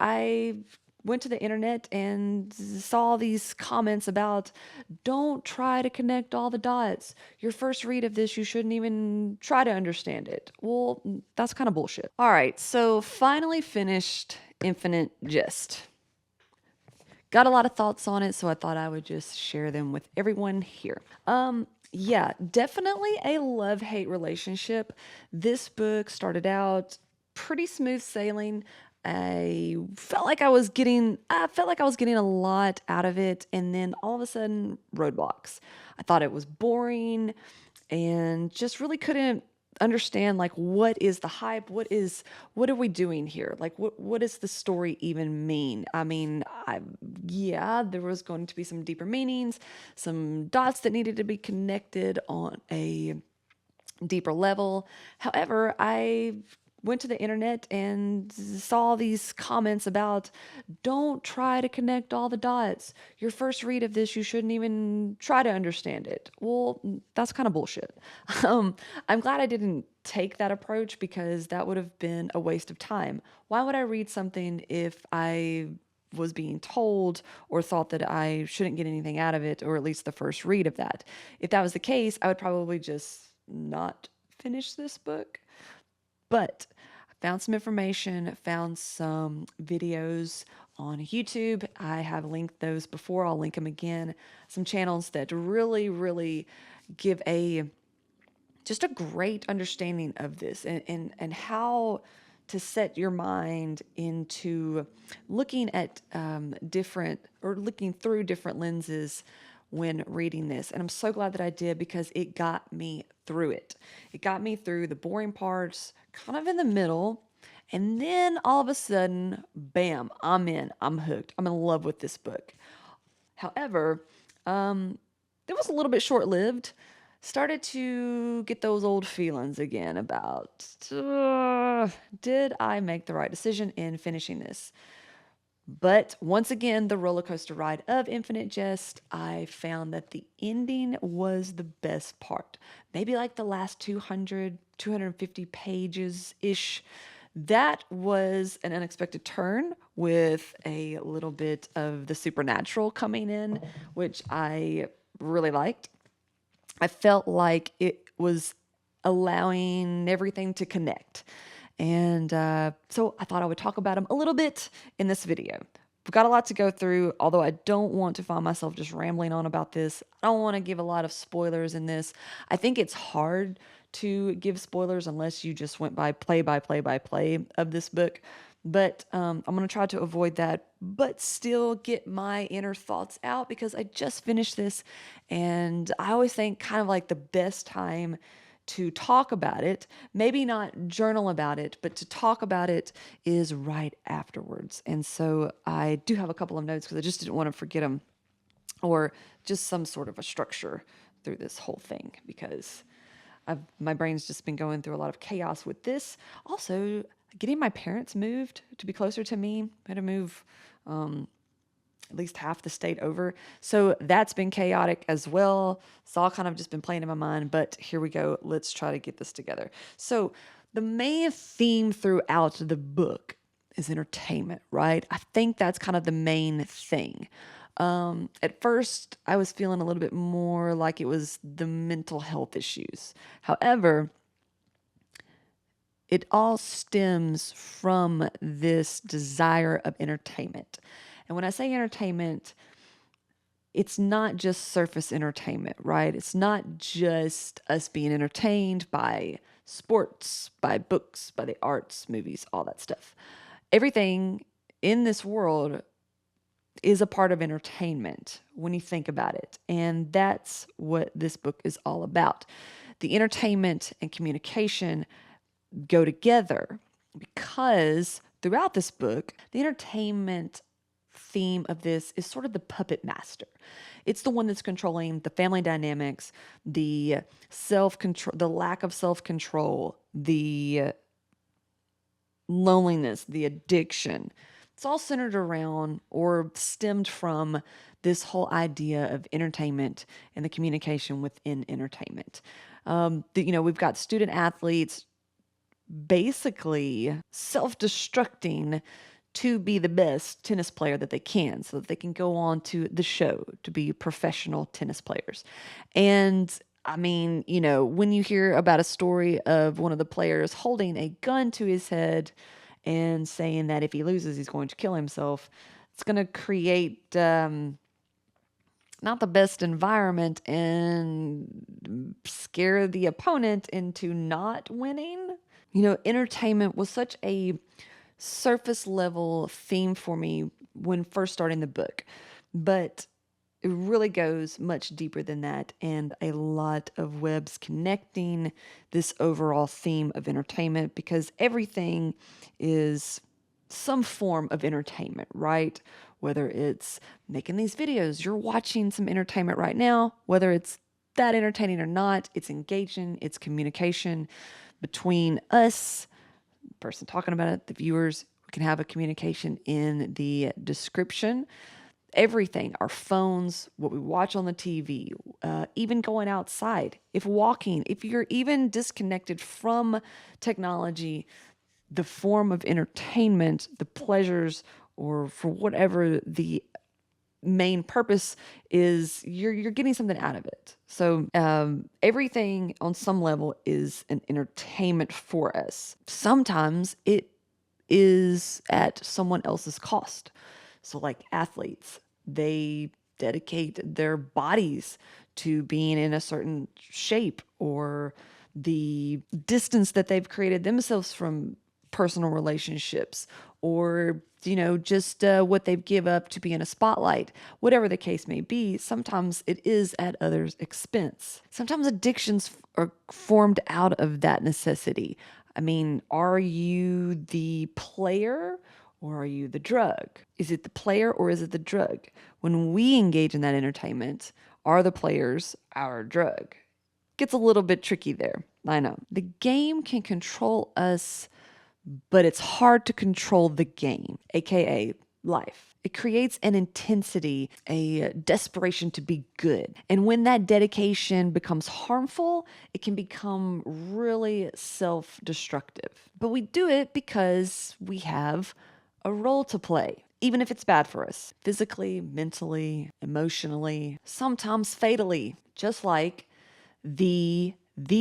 I went to the internet and saw these comments about don't try to connect all the dots. Your first read of this, you shouldn't even try to understand it. Well, that's kind of bullshit. All right, so finally finished Infinite Jest. Got a lot of thoughts on it, so I thought I would just share them with everyone here. Yeah, definitely a love-hate relationship. This book started out pretty smooth sailing. I felt like I was getting a lot out of it, and then all of a sudden, roadblocks. I thought it was boring and just really couldn't understand like what is the hype, what are we doing here, like what does the story even mean. I mean, yeah, there was going to be some deeper meanings, some dots that needed to be connected on a deeper level. However, I went to the internet and saw these comments about don't try to connect all the dots. Your first read of this, you shouldn't even try to understand it. Well, that's kind of bullshit. Um, I'm glad I didn't take that approach because that would have been a waste of time. Why would I read something if I was being told or thought that I shouldn't get anything out of it, or at least the first read of that? If that was the case, I would probably just not finish this book. But I found some information, found some videos on YouTube. I have linked those before. I'll link them again. Some channels that really give a just a great understanding of this and how to set your mind into looking at different or looking through different lenses when reading this. And I'm so glad that I did because it got me through it. It got me through the boring parts, kind of in the middle. And then all of a sudden, bam, I'm in. I'm hooked. I'm in love with this book. However, it was a little bit short lived. Started to get those old feelings again about did I make the right decision in finishing this? But once again, the roller coaster ride of Infinite Jest, I found that the ending was the best part. Maybe like the last 200, 250 pages ish. That was an unexpected turn with a little bit of the supernatural coming in, which I really liked. I felt like it was allowing everything to connect. And so I thought I would talk about them a little bit in this video. We've got a lot to go through, although I don't want to find myself just rambling on about this. I don't want to give a lot of spoilers in this. I think it's hard to give spoilers unless you just went by play of this book. But I'm going to try to avoid that, but still get my inner thoughts out because I just finished this. And I always think kind of like the best time to talk about it, maybe not journal about it, but to talk about it is right afterwards. And so I do have a couple of notes because I just didn't want to forget them, or just some sort of a structure through this whole thing because my brain's just been going through a lot of chaos with this. Also, getting my parents moved to be closer to me. I had to move at least half the state over. So that's been chaotic as well. It's all kind of just been playing in my mind, but here we go. Let's try to get this together. So the main theme throughout the book is entertainment, right? I think that's kind of the main thing. At first, I was feeling a little bit more like it was the mental health issues. However, it all stems from this desire of entertainment. And when I say entertainment, it's not just surface entertainment, right? It's not just us being entertained by sports, by books, by the arts, movies, all that stuff. Everything in this world is a part of entertainment when you think about it. And that's what this book is all about. The entertainment and communication go together because throughout this book, the entertainment theme of this is sort of the puppet master. It's the one that's controlling the family dynamics, the self-control, the lack of self-control, the loneliness, the addiction. It's all centered around or stemmed from this whole idea of entertainment and the communication within entertainment. We've got student athletes basically self-destructing to be the best tennis player that they can so that they can go on to the show to be professional tennis players. And I mean, when you hear about a story of one of the players holding a gun to his head and saying that if he loses, he's going to kill himself, it's going to create not the best environment and scare the opponent into not winning. Entertainment was such a surface level theme for me when first starting the book, but it really goes much deeper than that, and a lot of webs connecting this overall theme of entertainment, because everything is some form of entertainment, right? Whether it's making these videos, you're watching some entertainment right now, whether it's that entertaining or not, it's engaging, it's communication between us, the person talking about it, the viewers. We can have a communication in the description. Everything, our phones, what we watch on the TV, even going outside, if walking, if you're even disconnected from technology, the form of entertainment, the pleasures, or for whatever the main purpose is, you're getting something out of it. So everything on some level is an entertainment for us. Sometimes it is at someone else's cost. So like athletes, they dedicate their bodies to being in a certain shape, or the distance that they've created themselves from personal relationships, or just what they give up to be in a spotlight. Whatever the case may be, sometimes it is at others' expense. Sometimes addictions are formed out of that necessity. I mean, are you the player or are you the drug? Is it the player or is it the drug? When we engage in that entertainment, are the players our drug? Gets a little bit tricky there. I know. The game can control us, but it's hard to control the game, aka life. It creates an intensity, a desperation to be good. And when that dedication becomes harmful, it can become really self-destructive. But we do it because we have a role to play, even if it's bad for us, physically, mentally, emotionally, sometimes fatally, just like the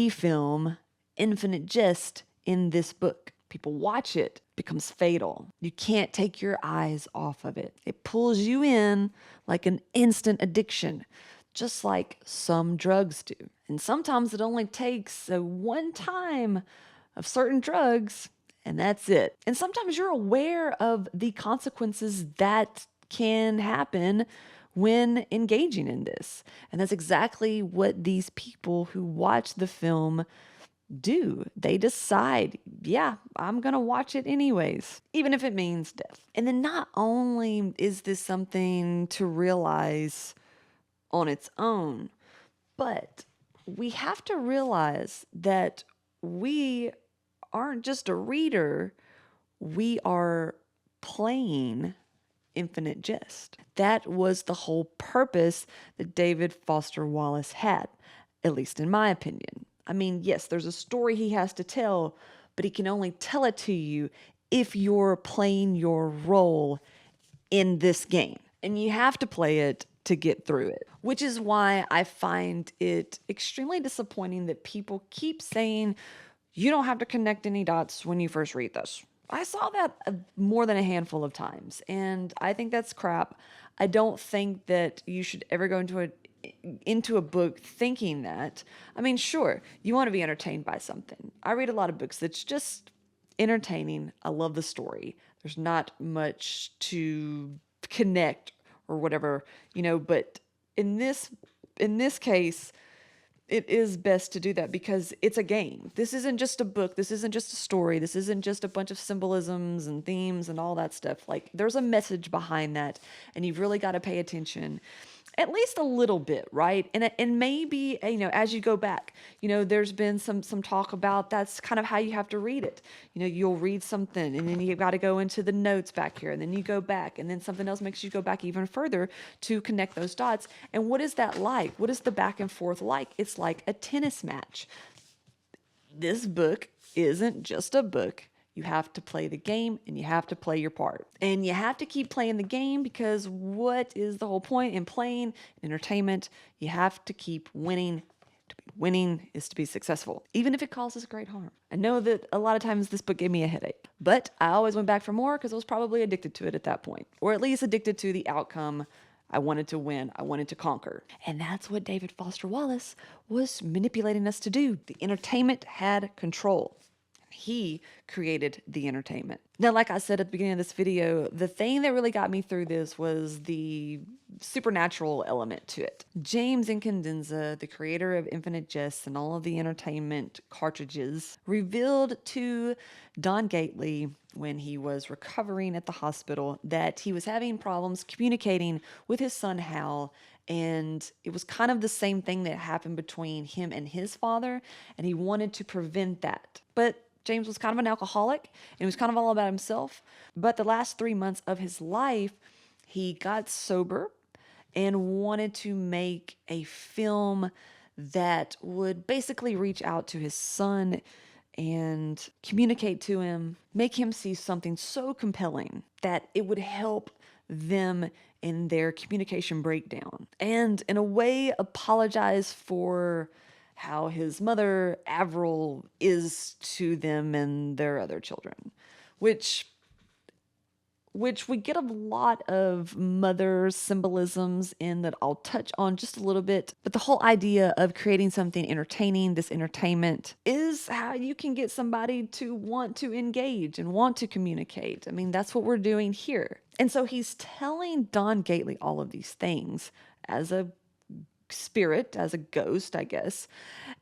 film Infinite Jest in this book. People watch it, becomes fatal. You can't take your eyes off of it. It pulls you in like an instant addiction, just like some drugs do. And sometimes it only takes a one time of certain drugs, and that's it. And sometimes you're aware of the consequences that can happen when engaging in this. And that's exactly what these people who watch the film do. They decide, yeah, I'm going to watch it anyways, even if it means death. And then not only is this something to realize on its own, but we have to realize that we aren't just a reader, we are playing Infinite Jest. That was the whole purpose that David Foster Wallace had, at least in my opinion. I mean, yes, there's a story he has to tell, but he can only tell it to you if you're playing your role in this game. And you have to play it to get through it, which is why I find it extremely disappointing that people keep saying you don't have to connect any dots when you first read this. I saw that more than a handful of times, and I think that's crap. I don't think that you should ever go into a book thinking that. I mean, sure, you want to be entertained by something. I read a lot of books that's just entertaining. I love the story. There's not much to connect or whatever, but in this case, it is best to do that because it's a game. This isn't just a book. This isn't just a story. This isn't just a bunch of symbolisms and themes and all that stuff. Like, there's a message behind that, and you've really got to pay attention. At least a little bit, right? And maybe, as you go back, there's been some talk about that's kind of how you have to read it. You'll read something and then you've got to go into the notes back here, and then you go back, and then something else makes you go back even further to connect those dots. And what is that like? What is the back and forth like? It's like a tennis match. This book isn't just a book. You have to play the game and you have to play your part. And you have to keep playing the game because what is the whole point in playing entertainment? You have to keep winning. Winning is to be successful, even if it causes great harm. I know that a lot of times this book gave me a headache, but I always went back for more because I was probably addicted to it at that point, or at least addicted to the outcome. I wanted to win. I wanted to conquer. And that's what David Foster Wallace was manipulating us to do. The entertainment had control. He created the entertainment. Now, like I said at the beginning of this video, the thing that really got me through this was the supernatural element to it. James Incandenza, the creator of Infinite Jest and all of the entertainment cartridges, revealed to Don Gately when he was recovering at the hospital that he was having problems communicating with his son Hal, and it was kind of the same thing that happened between him and his father, and he wanted to prevent that. But James was kind of an alcoholic and he was kind of all about himself. But the last 3 months of his life, he got sober and wanted to make a film that would basically reach out to his son and communicate to him, make him see something so compelling that it would help them in their communication breakdown. And in a way, apologize for how his mother, Avril, is to them and their other children, which we get a lot of mother symbolisms in that I'll touch on just a little bit. But the whole idea of creating something entertaining, this entertainment, is how you can get somebody to want to engage and want to communicate. I mean, that's what we're doing here. And so he's telling Don Gately all of these things as a spirit, as a ghost, I guess.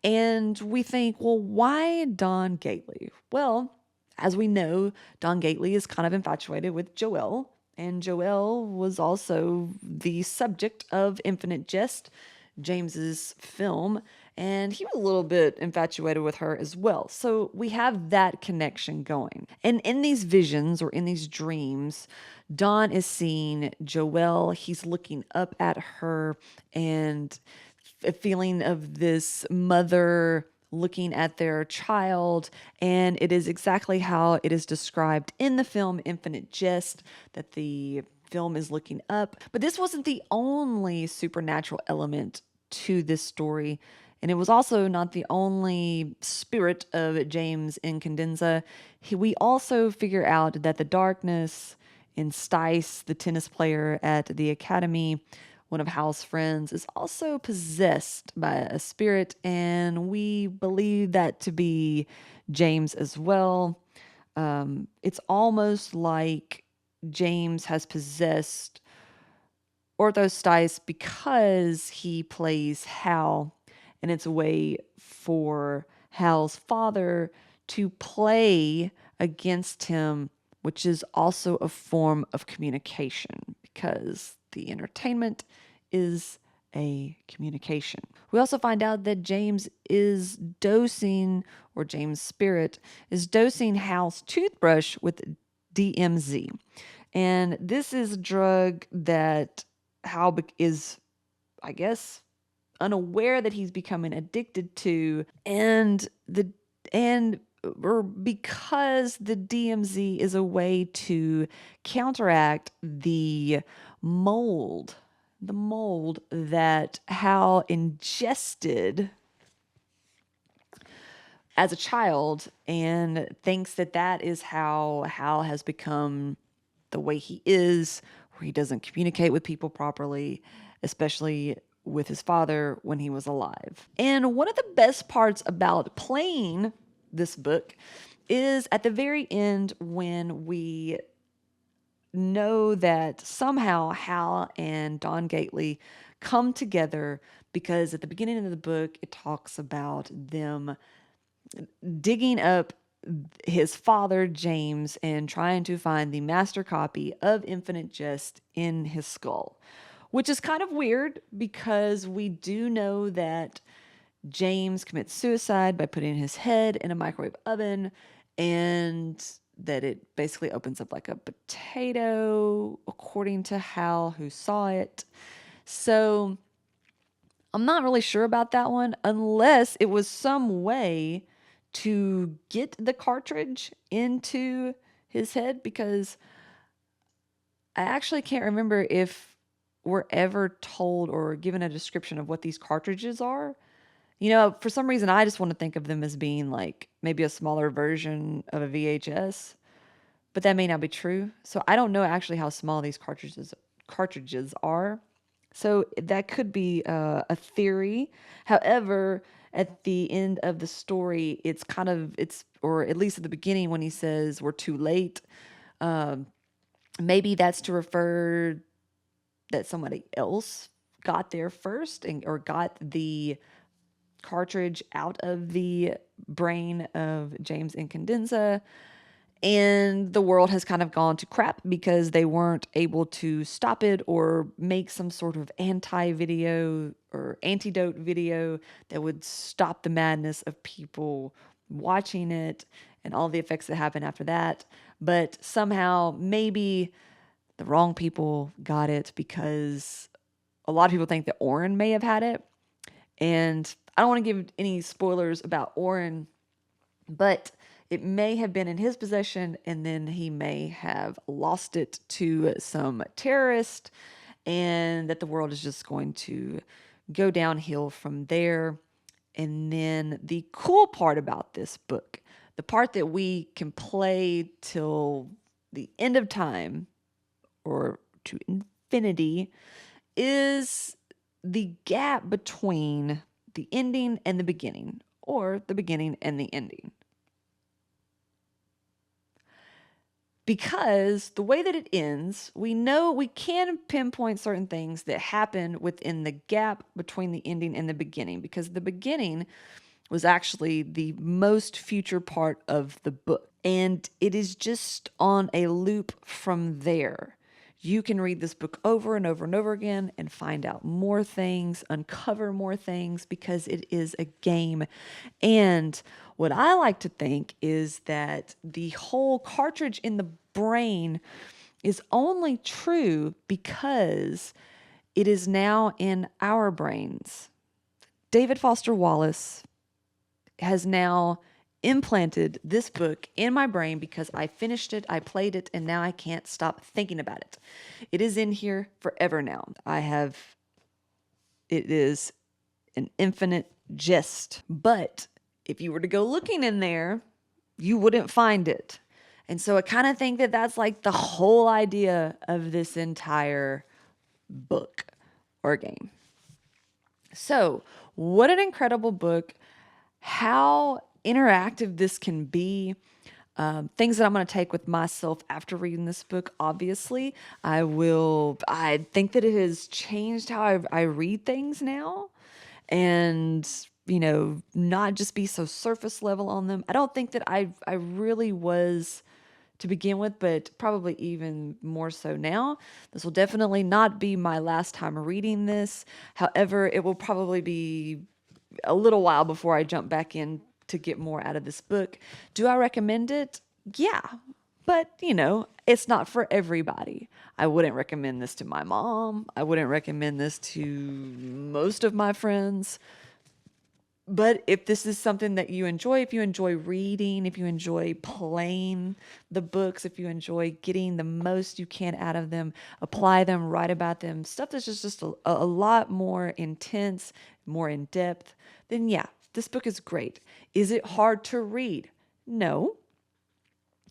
And we think, well, why Don Gately? Well, as we know, Don Gately is kind of infatuated with Joelle, and Joelle was also the subject of Infinite Jest, James's film, and he was a little bit infatuated with her as well. So we have that connection going. And in these visions or in these dreams, Don is seeing Joelle. He's looking up at her and a feeling of this mother looking at their child, and it is exactly how it is described in the film Infinite Jest, that the film is looking up. But this wasn't the only supernatural element to this story, and it was also not the only spirit of James Incandenza. We also figure out that the darkness in Stice, the tennis player at the academy, one of Hal's friends, is also possessed by a spirit, and we believe that to be James as well. It's almost like James has possessed Orthos Stice because he plays Hal, and it's a way for Hal's father to play against him, which is also a form of communication because the entertainment is a communication. We also find out that James is dosing, or James' spirit is dosing Hal's toothbrush with DMZ. And this is a drug that Hal is, I guess, unaware that he's becoming addicted to, or because the DMZ is a way to counteract the mold that Hal ingested as a child, and thinks that that is how Hal has become the way he is, where he doesn't communicate with people properly, especially with his father when he was alive. And one of the best parts about playing this book is at the very end when we know that somehow Hal and Don Gately come together, because at the beginning of the book it talks about them digging up his father James and trying to find the master copy of Infinite Jest in his skull, which is kind of weird because we do know that James commits suicide by putting his head in a microwave oven, and that it basically opens up like a potato, according to Hal, who saw it. So I'm not really sure about that one, unless it was some way to get the cartridge into his head, because I actually can't remember if we're ever told or given a description of what these cartridges are. For some reason, I just want to think of them as being like maybe a smaller version of a VHS, but that may not be true. So I don't know actually how small these cartridges are. So that could be a theory. However, at the end of the story, or at least at the beginning when he says we're too late, um, maybe that's to refer that somebody else got there first or got the cartridge out of the brain of James Incandenza, and the world has kind of gone to crap because they weren't able to stop it or make some sort of anti-video or antidote video that would stop the madness of people watching it and all the effects that happen after that. But somehow, maybe the wrong people got it, because a lot of people think that Oren may have had it. And I don't want to give any spoilers about Oren, but it may have been in his possession, and then he may have lost it to some terrorist, and that the world is just going to go downhill from there. And then the cool part about this book, the part that we can play till the end of time or to infinity, is the gap between the ending and the beginning, or the beginning and the ending. Because the way that it ends, we know we can pinpoint certain things that happen within the gap between the ending and the beginning, because the beginning was actually the most future part of the book. And it is just on a loop from there. You can read this book over and over and over again and find out more things, uncover more things, because it is a game. And what I like to think is that the whole cartridge in the brain is only true because it is now in our brains. David Foster Wallace has now implanted this book in my brain because I finished it, I played it, and now I can't stop thinking about it. It is in here forever now. It is an infinite jest. But if you were to go looking in there, you wouldn't find it. And so I kind of think that that's like the whole idea of this entire book or game. So, what an incredible book. How interactive this can be. Things that I'm going to take with myself after reading this book. Obviously, I think that it has changed how I read things now, and not just be so surface level on them. I don't think that I really was to begin with, but probably even more so now. This will definitely not be my last time reading this. However, it will probably be a little while before I jump back in to get more out of this book. Do I recommend it? Yeah. But, it's not for everybody. I wouldn't recommend this to my mom. I wouldn't recommend this to most of my friends. But if this is something that you enjoy, if you enjoy reading, if you enjoy playing the books, if you enjoy getting the most you can out of them, apply them, write about them, stuff that's just a lot more intense, more in depth, then yeah, this book is great. Is it hard to read? No,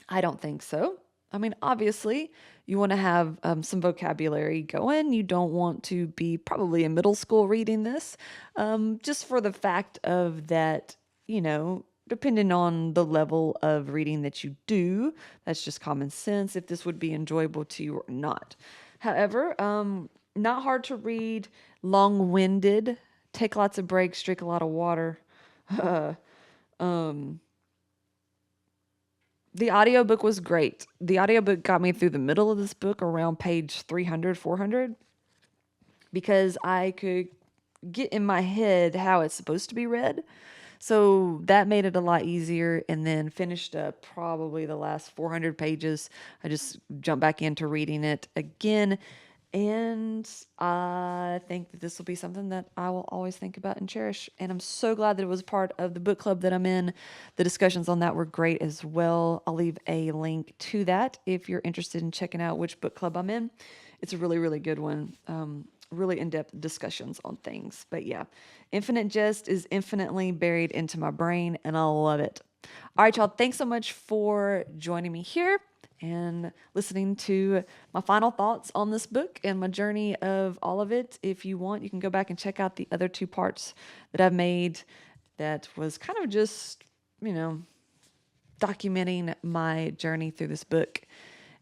I don't think so. I mean, obviously, you want to have some vocabulary going. You don't want to be probably in middle school reading this, just for the fact of that, depending on the level of reading that you do, that's just common sense if this would be enjoyable to you or not. However, not hard to read, long-winded, take lots of breaks, drink a lot of water. um, The audiobook was great. The audiobook got me through the middle of this book around page 300, 400, because I could get in my head how it's supposed to be read. So that made it a lot easier, and then finished up probably the last 400 pages. I just jumped back into reading it again. And I think that this will be something that I will always think about and cherish. And I'm so glad that it was part of the book club that I'm in. The discussions on that were great as well. I'll leave a link to that if you're interested in checking out which book club I'm in. It's a really, really good one. Really in-depth discussions on things. But yeah, Infinite Jest is infinitely buried into my brain, and I love it. All right, y'all. Thanks so much for joining me here and listening to my final thoughts on this book and my journey of all of it. If you want, you can go back and check out the other two parts that I've made that was kind of just, documenting my journey through this book.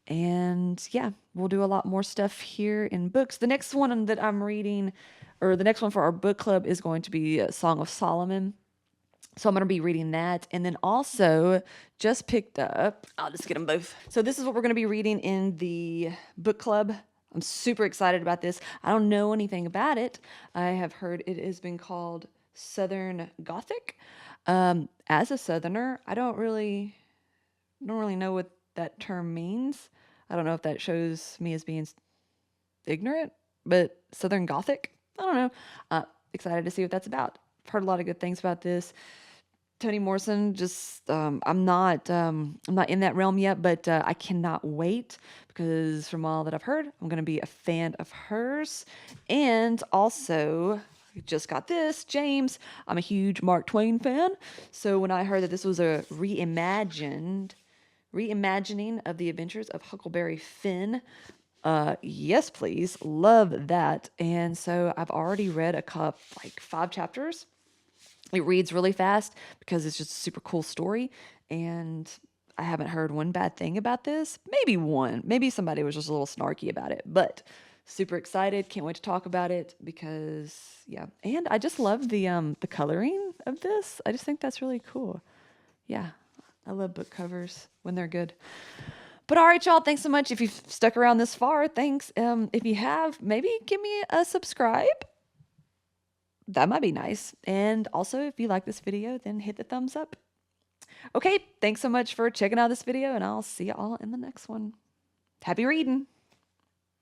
And yeah, we'll do a lot more stuff here in books. The next one that I'm reading, or the next one for our book club, is going to be Song of Solomon. So I'm going to be reading that. And then also just picked up, I'll just get them both. So this is what we're going to be reading in the book club. I'm super excited about this. I don't know anything about it. I have heard it has been called Southern Gothic. As a Southerner, I don't really know what that term means. I don't know if that shows me as being ignorant, but Southern Gothic, I don't know. Excited to see what that's about. I've heard a lot of good things about this. Toni Morrison, just I'm not in that realm yet, but I cannot wait because from all that I've heard, I'm going to be a fan of hers. And also, just got this, James. I'm a huge Mark Twain fan, so when I heard that this was a reimagining of the adventures of Huckleberry Finn, yes, please, love that. And so I've already read like 5 chapters. It reads really fast because it's just a super cool story, and I haven't heard one bad thing about this. Maybe one. Maybe somebody was just a little snarky about it, but super excited. Can't wait to talk about it because yeah. And I just love the coloring of this. I just think that's really cool. Yeah. I love book covers when they're good. But all right, y'all, thanks so much. If you've stuck around this far, thanks. If you have, maybe give me a subscribe. That might be nice. And also, if you like this video, then hit the thumbs up. Okay, thanks so much for checking out this video, and I'll see you all in the next one. Happy reading!